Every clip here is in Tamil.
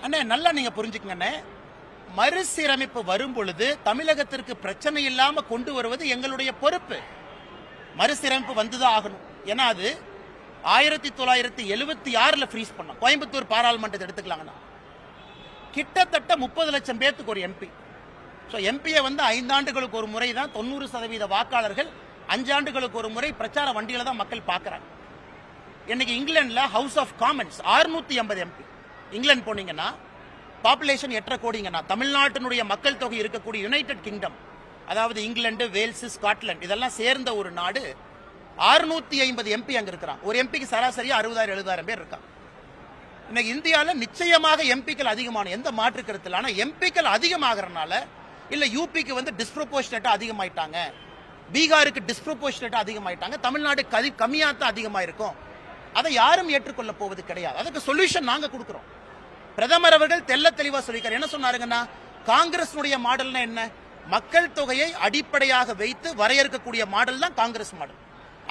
அண்ணே நல்லா நீங்க புரிஞ்சுக்கங்க, மறுசீரமைப்பு வரும் பொழுது தமிழகத்திற்கு பிரச்சனை இல்லாம கொண்டு வருவது எங்களுடைய பொறுப்பு. மறுசீரமைப்பு வந்துதான் ஆகணும். ஏன்னா அது 1976 ஃப்ரீஸ் பண்ணோம். கோயம்புத்தூர் பாராளுமன்றத்தை எடுத்துக்கலாங்கண்ணா, கிட்டத்தட்ட 30 லட்சம் பேருக்கு ஒரு எம்பி. எம்பியை 5 ஆண்டுகளுக்கு ஒரு முறை தான் 90% வாக்காளர்கள், 5 ஆண்டுகளுக்கு ஒரு முறை பிரச்சார வண்டியில தான் மக்கள் பார்க்கறாங்க. இன்னைக்கு இங்கிலாந்துல House of Commons 680 MP. England போனீங்கன்னா பாப்புலேஷன் 8.5 கோடிங்கண்ணா. தமிழ்நாட்டினுடைய மக்கள் தொகை இருக்கக்கூடிய யுனைடெட் கிங்டம், அதாவது இங்கிலாந்து, வேல்ஸ், ஸ்காட்லாந்து இதெல்லாம் சேர்ந்த ஒரு நாடு, 650 எம்பி அங்க இருக்கிறாங்க. ஒரு எம்பிக்கு சராசரியா 60,000-70,000 பேர் இருக்காங்க. இன்னைக்கு இந்தியாவில் நிச்சயமாக எம்பிக்கள் அதிகமான எந்த மாற்று கருத்து இல்லை. ஆனா எம்பிக்கள் அதிகமாகறனால இல்ல யூபிக்கு டிஸ்ப்ரோபோர்ஷனேட்டா அதிகமாயிட்டாங்க, பீகாருக்கு டிஸ்ப்ரோபோர்ஷனேட்டா அதிகமாயிட்டாங்க, தமிழ்நாடு கம்மியா தான் அதிகமா இருக்கும். அதை யாரும் ஏற்றுக்கொள்ள போவது கிடையாது. அதுக்கு சொல்யூஷன் நாங்க கொடுக்கிறோம். பிரதமர் அவர்கள் தெல்ல தெளிவா சொல்லிருக்காரு. என்ன சொன்னாருங்கன்னா, காங்கிரஸ் மாடல்னா என்ன, மக்கள் தொகையை அடிப்படையாக வைத்து வரையறுக்கக்கூடிய மாடல் தான் காங்கிரஸ் மாடல்.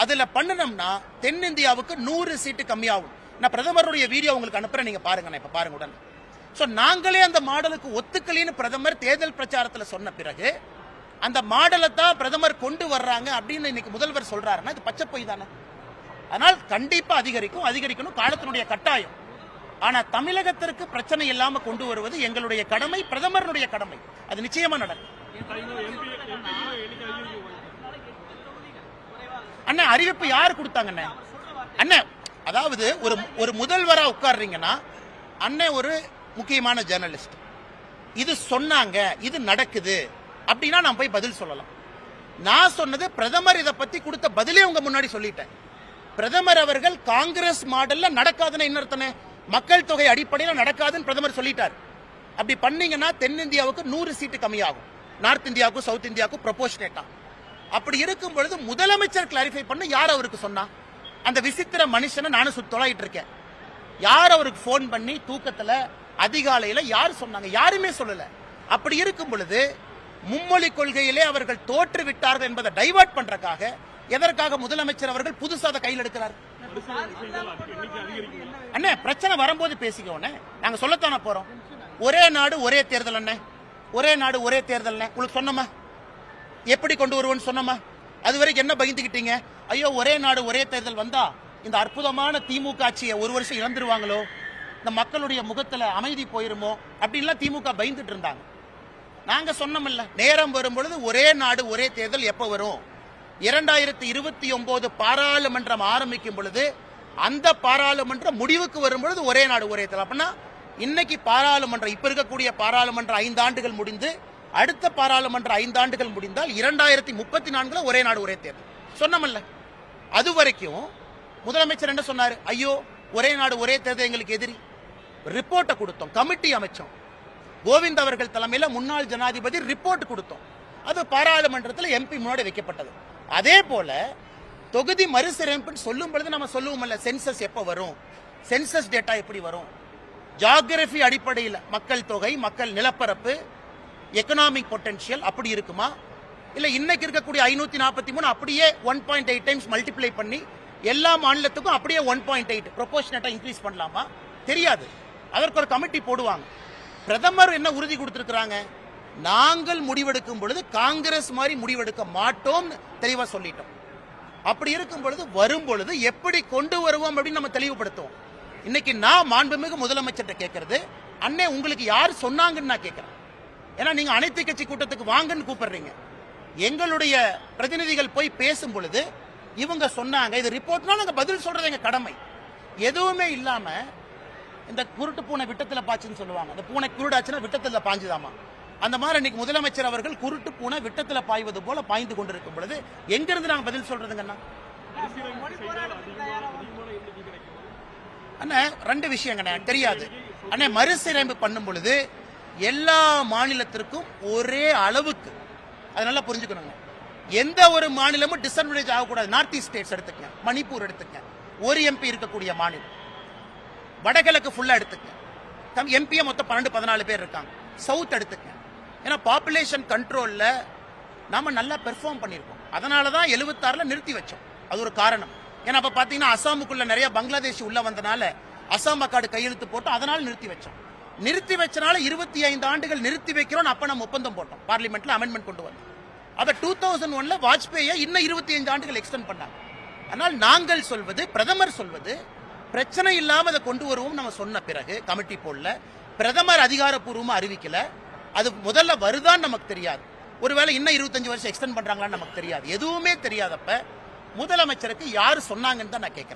அதுல பண்ணணும்னா தென்னிந்தியாவுக்கு 100 சீட்டு கம்மியாகும். நான் பிரதமருடைய வீடியோ உங்களுக்கு அனுப்புறேன், நீங்க பாருங்க. இப்ப பாருங்க உடனே. நாங்களே அந்த மாடலுக்கு ஒத்துக்கலின்னு பிரதமர் தேர்தல் பிரச்சாரத்தில் சொன்ன பிறகு அந்த மாடலை தான் பிரதமர் கொண்டு வர்றாங்க அப்படின்னு இன்னைக்கு முதல்வர் சொல்றாருன்னா இது பச்சை பொய் தானே. அதனால் கண்டிப்பா அதிகரிக்கணும், காலத்தினுடைய கட்டாயம். ஆனா தமிழகத்திற்கு பிரச்சனை இல்லாம கொண்டு வருவது எங்களுடைய கடமை, பிரதமருடைய கடமை. அது நிச்சயமா நடக்கும். அண்ணா அறிவிப்பு யார் கொடுத்தாங்க அண்ணா? அதாவது ஒரு முதல்வரா உட்கார்றீங்கன்னா அண்ணன் ஒரு முக்கியமான ஜேர்னலிஸ்ட், இது சொன்னாங்க, இது நடக்குது அப்படின்னா நான் போய் பதில் சொல்லலாம். நான் சொன்னது பிரதமர் இதை பத்தி கொடுத்த பதிலே உங்க முன்னாடி சொல்லிட்டேன். பிரதமர் அவர்கள் காங்கிரஸ் மாடல்ல நடக்காதுன்னு என்ன அர்த்தம்? மக்கள் தொகை அடிப்படையில் நடக்காதுன்னு பிரதமர் சொல்லிட்டார். அப்படி பண்ணீங்கன்னா தென்னிந்தியாவுக்கு 100 சீட்டு கம்மியாகும், நார்த் இந்தியாவுக்கும் சவுத் இந்தியாவுக்கும் ப்ரொபோர்ஷனேட்டா. அப்படி இருக்கும் பொழுது முதலமைச்சர் கிளாரிஃபை பண்ண யார் அவருக்கு சொன்னா? அந்த விசித்திர மனுஷனை நானும் தொலைட்டு இருக்கேன். யார் அவருக்கு போன் பண்ணி தூக்கத்துல அதிகாலையில யார் சொன்னாங்க? யாருமே சொல்லல. அப்படி இருக்கும் பொழுது மும்மொழி கொள்கையிலே அவர்கள் தோற்று விட்டார்கள் என்பதை டைவர்ட் பண்றதுக்காக எதற்காக முதலமைச்சர் அவர்கள் புதுசாக அதை கையில் எடுக்கிறார்? அண்ணே பிரச்சனை வரும்போது பேசிக்கோண்ணே, நாங்க சொல்லத்தானே போறோம். ஒரே நாடு ஒரே தேர்தல் அண்ணே, ஒரே நாடு ஒரே தேர்தல் உங்களுக்கு சொன்னமா? எப்படி கொண்டு வருவோன்னு சொன்னமா? அது வரைக்கும் என்ன பயந்துகிட்டீங்க? ஐயோ ஒரே நாடு ஒரே தேர்தல் வந்தா இந்த அற்புதமான திமுக ஆட்சியை ஒரு வருஷம் இழந்துருவாங்களோ, இந்த மக்களுடைய முகத்துல அமைதி போயிருமோ அப்படின்லாம் திமுக பயந்துட்டு இருந்தாங்க. நாங்க சொன்னோம்ல, நேரம் வரும் பொழுது ஒரே நாடு ஒரே தேர்தல் எப்ப வரும்? 2029 பாராளுமன்றம் ஆரம்பிக்கும் பொழுது அந்த பாராளுமன்றம் முடிவுக்கு வரும் பொழுது ஒரே நாடு ஒரே தேர்தல். அப்படின்னா இன்னைக்கு பாராளுமன்றம், இப்ப இருக்கக்கூடிய பாராளுமன்றம் 5 ஆண்டுகள் முடிந்து அடுத்த பாராளுமன்றம் 5 ஆண்டுகள் முடிந்தால் 2034 ஒரே நாடு ஒரே தேர்தல் சொன்னோம்ல. அது வரைக்கும் முதலமைச்சர் என்ன சொன்னாரு? ஐயோ ஒரே நாடு ஒரே தேர்தல் எங்களுக்கு எதிரி. ரிப்போர்ட்டை கொடுத்தோம், கமிட்டி அமைச்சோம், கோவிந்த் அவர்கள் தலைமையில் முன்னாள் ஜனாதிபதி ரிப்போர்ட் கொடுத்தோம். அது பாராளுமன்றத்தில் எம்பி முன்னாடி வைக்கப்பட்டது. அதே போல தொகுதி மறுசீரமைப்பு சொல்லும் பொழுது நம்ம சொல்லுவோம்ல, சென்சஸ் எப்ப வரும், சென்சஸ் டேட்டா எப்படி வரும், ஜியோகிராபி அடிப்படையில் மக்கள் தொகை, மக்கள் நிலப்பரப்பு, எக்கனாமிக் பொட்டன்ஷியல் அப்படி இருக்குமா? இல்ல இன்னைக்கு இருக்கக்கூடிய 543 அப்படியே 1.8 டைம்ஸ் மல்டிப்ளை பண்ணி எல்லா மாநிலத்துக்கும் அப்படியே 1.8 ப்ரொபோர்ஷனேட்டா இன்க்ரீஸ் பண்ணலாமா? தெரியாது. அதற்கு ஒரு கமிட்டி போடுவாங்க. பிரதமர் என்ன உறுதி கொடுத்திருக்கிறாங்க? நாங்கள் முடிவெடுக்கும் பொழுது காங்கிரஸ் மாதிரி முடிவெடுக்க மாட்டோம் தெளிவா சொல்லிட்டோம். அப்படி இருக்கும் பொழுது வரும் பொழுது எப்படி கொண்டு வருவோம் அப்படின்னு நம்ம தெளிவுபடுத்துவோம். இன்னைக்கு நான் மாண்புமிகு முதலமைச்சர்கிட்ட கேட்கறது, அண்ணே உங்களுக்கு யார் சொன்னாங்கன்னு நான் கேட்கிறேன். ஏன்னா நீங்க அனைத்து கட்சி கூட்டத்துக்கு வாங்கன்னு கூப்பிடுறீங்க. எங்களுடைய பிரதிநிதிகள் போய் பேசும் பொழுது இவங்க சொன்னாங்க, இது ரிப்போர்ட்னா நாங்க பதில் சொல்றது எங்க கடமை. எதுவுமே இல்லாம இந்த குருட்டு பூனை விட்டத்துல பாய்ச்சுன்னு சொல்லுவாங்க. அந்த பூனை குருடாச்சுன்னா விட்டத்துல பாஞ்சுதாமா. அந்த மாதிரி இன்னைக்கு முதலமைச்சர் அவர்கள் குருட்டு பூனை விட்டத்துல பாய்வது போல பாய்ந்து கொண்டிருக்கும் பொழுது எங்க இருந்து நாங்க பதில் சொல்றதுங்கண்ணா? அண்ணா 2 விஷயங்கண்ணா தெரியாது. அண்ணா மறுசீரமைப்பு பண்ணும் பொழுது எல்லா மாநிலத்திற்கும் ஒரே அளவுக்கு, அதனால புரிஞ்சுக்கணுங்க. எந்த ஒரு மாநிலமும் டிஸ்அட்வான்டேஜ் ஆகக்கூடாது. நார்த் ஈஸ்ட் ஸ்டேட்ஸ் எடுத்துக்கங்க, மணிப்பூர் எடுத்துக்கங்க, ஒரு எம்பி இருக்கக்கூடிய மாநிலம். வடகிழக்கு ஃபுல்லா எடுத்துக்கங்க, எம்பியை மொத்தம் 12-14 பேர் இருக்காங்க. சவுத் எடுத்துக்கங்க. ஏன்னா பாப்புலேஷன் கண்ட்ரோல்ல நாம நல்லா பெர்ஃபார்ம் பண்ணியிருக்கோம். அதனாலதான் 76ல நிறுத்தி வச்சோம். அது ஒரு காரணம். ஏன்னா அப்ப பாத்தீங்கன்னா அசாமுக்குள்ள நிறைய பங்களாதேஷ் உள்ள வந்தனால அசாம் அக்காடு கையெழுத்து போட்டு அதனால நிறுத்தி வச்சோம். நிறுத்தி வச்சனால 25 ஆண்டுகள் நிறுத்தி வைக்கிறோம். அப்ப நம்ம ஒப்பந்தம் போட்டோம், பார்லிமெண்ட்ல அமெண்ட்மெண்ட் கொண்டு வந்தோம். அத 2001ல வாஜ்பேயை இன்னும் 25 ஆண்டுகள் எக்ஸ்டெண்ட் பண்ணாங்க. ஆனால் நாங்கள் சொல்வது, பிரதமர் சொல்வது, பிரச்சனை இல்லாம அதை கொண்டு வருவோம் நம்ம சொன்ன பிறகு கமிட்டி போடல, பிரதமர் அதிகாரப்பூர்வமா அறிவிக்கல. அது முதல்ல வருதான்னு நமக்கு தெரியாது. ஒருவேளை இன்னும் 25 வருஷம் எக்ஸ்டெண்ட் பண்றாங்களான்னு நமக்கு தெரியாது. எதுவுமே தெரியாதப்ப முதலமைச்சருக்கு யாரு சொன்னாங்கன்னு தான் நான் கேட்கிறேன்.